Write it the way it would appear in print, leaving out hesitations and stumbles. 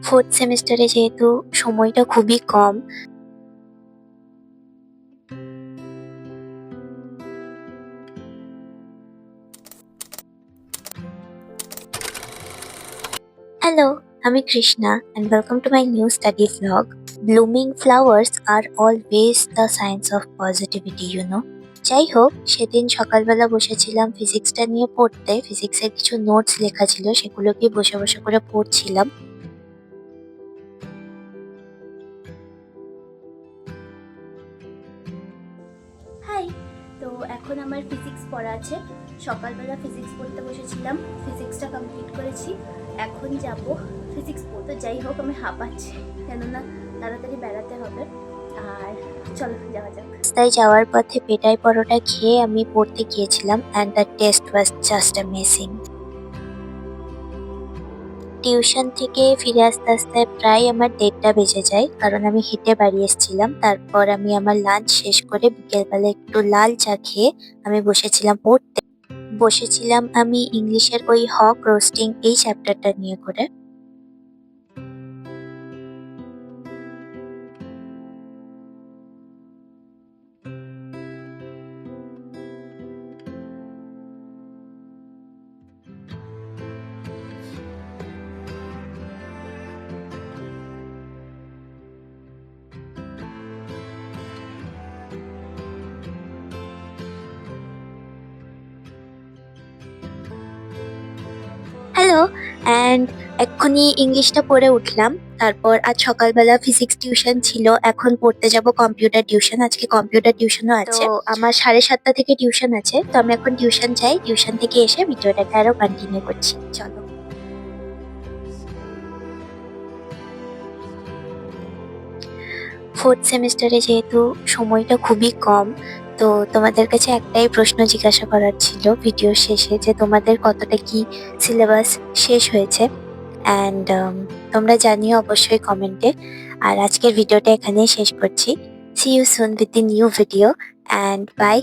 Fourth সেমিস্টারে যেহেতু সময়টা খুবই কম। হ্যালো, আমি Krishna and welcome to my new study vlog. Blooming flowers are always the signs of positivity, you know. যাই হোক, সেদিন সকালবেলা বসেছিলাম ফিজিক্সটা নিয়ে পড়তে। ফিজিক্সের কিছু নোটস লেখা ছিল, সেগুলোকে বসে বসে করে পড়ছিলাম। হাই, তো এখন আমার ফিজিক্স পড়া আছে। সকালবেলা ফিজিক্স পড়তে বসেছিলাম, ফিজিক্সটা কমপ্লিট করেছি। এখন যাব ফিজিক্স পড়তে। যাই হোক, আমি হাঁপাচ্ছি কেননা তাড়াতাড়ি বেড়াতে হবে। আর চলো যাওয়া যাক। রাস্তায় যাওয়ার পথে পেটাই পরোটা খেয়ে আমি পড়তে গিয়েছিলাম and the taste was just amazing. Tuition থেকে ফিরে আসতে আসতে প্রায় আমার 1:30টা বেজে যায়, কারণ আমি হেঁটে বাড়ি এসেছিলাম। তারপর আমি আমার লাঞ্চ শেষ করে বিকেলবেলা একটু লাল চা খেয়ে আমি বসেছিলাম পড়তে। বসেছিলাম আমি ইংলিশের ওই হক রোস্টিং এই চ্যাপ্টারটা নিয়ে করে। হ্যালো, অ্যান্ড এক্ষুনি ইংলিশটা পড়ে উঠলাম। তারপর আজ সকালবেলা ফিজিক্স টিউশন ছিল, এখন পড়তে যাব কম্পিউটার টিউশন। আজকে কম্পিউটার টিউশনও আছে। তো আমার 7:30 থেকে টিউশন আছে, তো আমি এখন টিউশন যাই। টিউশন থেকে এসে ভিডিওটাকে আরো কন্টিনিউ করছি। চলো। ফোর্থ সেমিস্টারে যেহেতু সময়টা খুবই কম, তো তোমাদের কাছে একটাই প্রশ্ন জিজ্ঞাসা করার ছিল ভিডিওর শেষে, যে তোমাদের কতটা কি সিলেবাস শেষ হয়েছে। অ্যান্ড তোমরা জানিও অবশ্যই কমেন্টে। আর আজকের ভিডিওটা এখানেই শেষ করছি। See you soon with the new video and by.